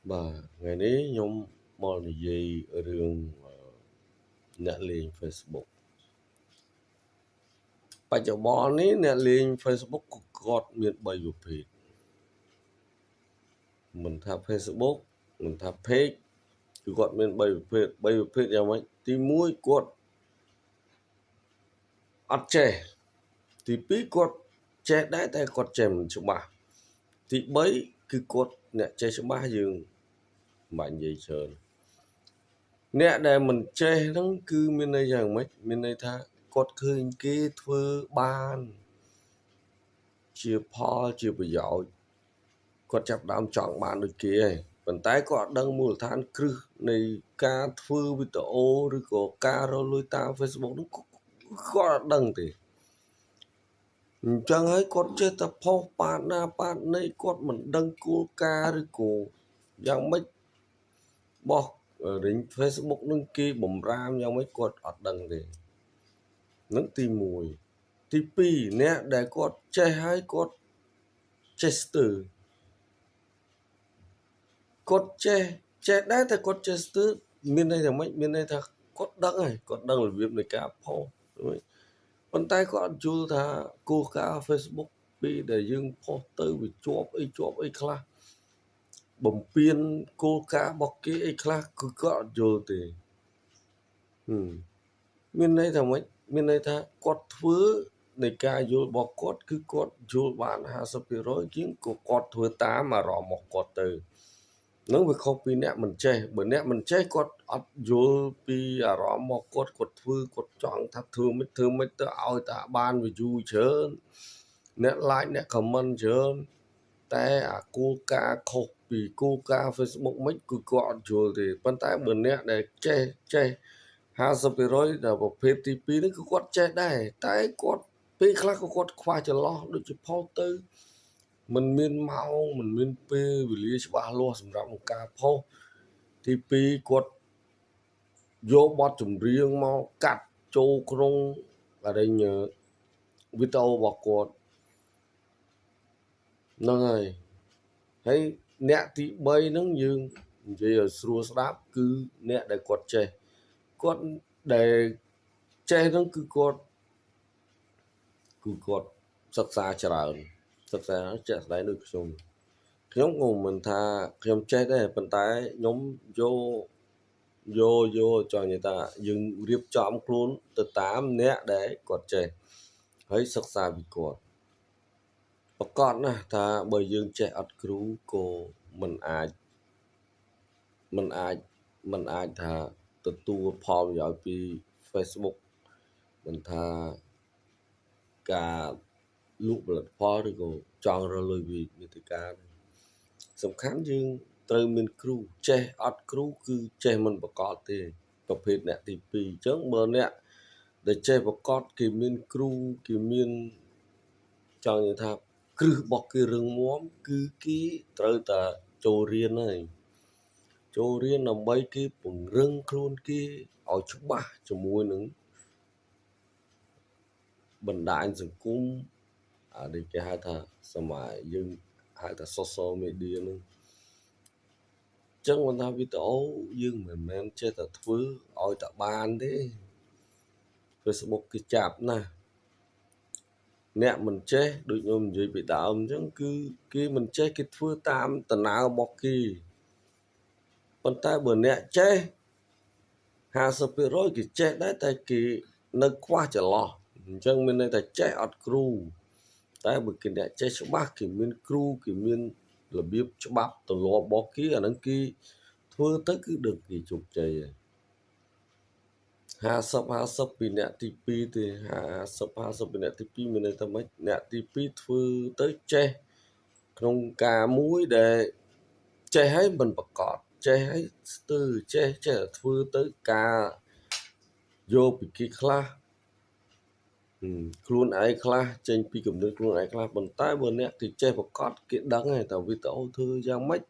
Bà ngàyนี้ខ្ញុំមកនិយាយរឿងអ្នកលេង Facebook បច្ចុប្បន្ននេះអ្នកលេង Facebook ក៏គាត់មាន3ប្រភេទមិនថា Facebook មិនថា Page គឺគាត់មាន3ប្រភេទយ៉ាងម៉េចទី1គាត់អត់ចេះទី2គាត់ចេះដែរតែគាត់ចេះមិនច្បាស់ទី3គឺគាត់អ្នកចេះច្បាស់យើងមិនបាច់និយាយច្រើនអ្នកដែលមិនចេះហ្នឹងគឺមានន័យយ៉ាងម៉េចមានន័យថាគាត់ឃើញគេធ្វើបានជាផលជាប្រយោជន៍គាត់ចាប់ដើមចង់បានដូចគេហើយប៉ុន្តែគាត់អត់ដឹងមូលដ្ឋានគ្រឹះនៃការធ្វើវីដេអូឬក៏ការរកលុយតាម Facebook ហ្នឹងគាត់អត់ដឹងទេអញ្ចឹងហើយគាត់ចេះតែផុសប៉ាតណាប៉ាតណីគាត់មិនដឹងគោលការណ៍ឬក៏យ៉ាងម៉េចបោះរិញ Facebook នឹងគេបំរាមយ៉ាងម៉េចគាត់អត់ដឹងទេនឹងទី1ទី2អ្នកដែលគាត់ចេះហើយគាត់ចេះស្ទើរគាត់ចេះដែរតែគាត់ចេះស្ទើរមានន័យថាម៉េចមានន័យថាគាត់ដឹងហើយគាត់ដឹងរបៀបនៃការផុសប៉ុន្តែគាត់អត់យល់ថាគោលការណ៍ Facebook ពីដែលយើងផុសទៅវាជាប់អីខ្លះបំពេញគោលការណ៍របស់គេអីខ្លះគឺគាត់អត់យល់ទេមានន័យថាម៉េចមានន័យថាគាត់ធ្វើនៃការយល់របស់គាត់គឺគាត់យល់បាន 50% ជាងក៏គាត់ធ្វើតាមអារម្មណ៍របស់គាត់ទៅនឹងវាខុសពីអ្នកមិនចេះបើអ្នកមិនចេះគាត់អត់យល់ពីអារម្មណ៍របស់គាត់ធ្វើគាត់ចង់ថាធ្វើមិនទៅឲ្យតែបាន view ច្រើនអ្នក like អ្នក comment ច្រើនតែអាគោលការណ៍ខុសពីគោលការណ៍ Facebook មិនគឺគាត់អត់យល់ទេប៉ុន្តែបើអ្នកដែលចេះ50% ដល់ប្រភេទទី2នេះគឺគាត់ចេះដែរតែគាត់ពេលខ្លះក៏គាត់ខ្វះចន្លោះដូចជាផុសទៅមិនមានម៉ោងមិនមានពេលវេលាច្បាស់លាស់សម្រាប់ការផុសទី2គាត់យកបទចម្រៀងមកកាត់ចូលក្នុងអរិញវីដេអូរបស់គាត់ហ្នឹងហើយអ្នកទី3ហ្នឹងយើងនិយាយឲ្យស្រួលស្ដាប់គឺអ្នកដែលគាត់ចេះគាត់ដែលចេះហ្នឹងគឺគាត់សិក្សាច្រើនសិក្សាជាក់ស្ដែងដូចខ្ញុំក៏មិនថាខ្ញុំចេះដែរប៉ុន្តែខ្ញុំយកចង់និយាយថាយើងរៀបចំខ្លួនទៅតាមអ្នកដែលគាត់ចេះហើយសិក្សាពីគាត់ប្រកបណាស់ថាបើយើងចេះអត់គ្រូក៏មិនអាចថាទទួលផលប្រយោជន៍ពី Facebook មិនថាការលក់ផលិតផលឬក៏ចង់រកលុយពីមាតិកាសំខាន់យើងត្រូវមានគ្រូចេះអត់គ្រូគឺចេះមិនប្រកបទេប្រភេទអ្នកទី2អញ្ចឹងបើអ្នកដែលចេះប្រកបគេមានគ្រូគេមានចង់និយាយថាគ្រឹះរបស់គេរឹងមាំគឺគេត្រូវតែចូលរៀនហើយចូលរៀនដើម្បីគេពង្រឹងខ្លួនគេឲ្យច្បាស់ជាមួយនឹងបណ្ដាញសង្គមដែលគេហៅថាសម័យយើងហៅថា social media នឹងចឹងមិនថាវីដេអូយើងមិនមែនចេះតែធ្វើឲ្យតែបានទេ Facebook គេចាប់ណាស់អ្នកមិនចេះដូចខ្ញុំនិយាយពីដើមអញ្ចឹងគឺគេមិនចេះគេធ្វើតាមដំណើររបស់គេប៉ុន្តែបើអ្នកចេះ50% គេចេះដែរតែគេនៅខ្វះចន្លោះអញ្ចឹងមានន័យថាចេះអត់គ្រូតែបើគេអ្នកចេះច្បាស់គេមានគ្រូគេមានរបៀបច្បាប់ទម្លាប់របស់គេអាហ្នឹងគេធ្វើទៅគឺដឹងគេជោគជ័យហើយ50ពីអ្នកទី2ទេ50ពីអ្នកទី2មានន័យថាម៉េចអ្នកទី2ធ្វើទៅចេះក្នុងការមួយដែលចេះហើយមិនប្រកបចេះហើយស្ទើរចេះធ្វើទៅការយកពីគេខ្លះខ្លួនឯងខ្លះចេញពីគំនិតខ្លួនឯងខ្លះប៉ុន្តែបើអ្នកគេចេះប្រកបគេដឹងហើយតើវីដេអូធ្វើយ៉ាងម៉េច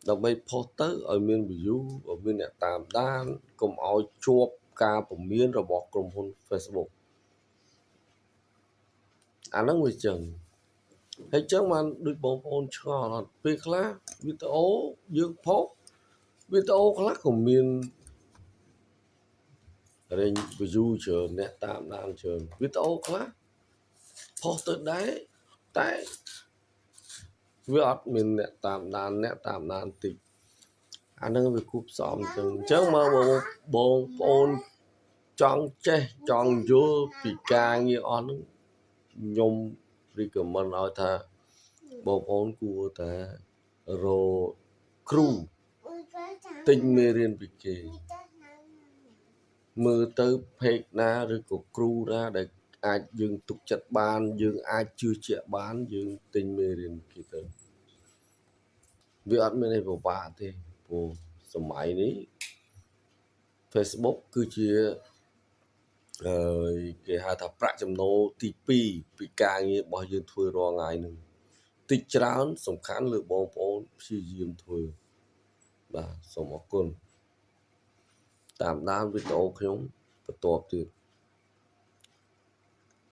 ដើម្បីផុសទៅឲ្យមាន view ឲ្យមានអ្នកតាមដានកុំឲ្យជាប់ការពមៀនរបស់ក្រុមហ៊ុន Facebook អាហ្នឹងវាចឹង ហើយចឹងបានដូចបងប្អូនឆ្ងល់អត់ពេលខ្លះវីដេអូយើងផុសវីដេអូខ្លះក៏មានរេញ view ច្រើនអ្នកតាមដានច្រើនវីដេអូខ្លះផុសទៅដែរតែវាអត់មានអ្នកតាមដានតិចអានឹងវាគូផ្សំអញ្ចឹងមកបងប្អូនចង់ចេះចង់យល់ពីការងារអស់ហ្នឹងខ្ញុំ recommend ឲ្យថាបងប្អូនគួរតែរកគ្រូទិញមេរៀនពីគេមើលទៅ page ណាឬក៏គ្រូណាដែលអាចយើងទុកចិត្តបានយើងអាចជឿជាក់បានយើងទិញមេរៀនគេទៅវាអត់មានអីពិបាកទេព្រោះសម័យនេះ Facebook គឺជាគេហៅថាប្រាក់ចំណូលទី2ពីការងាររបស់យើងធ្វើរាល់ថ្ងៃហ្នឹងតិចច្រើនសំខាន់លើបងប្អូនព្យាយាមធ្វើបាទសូមអរគុណតាមដានវីដេអូខ្ញុំបន្តទៀត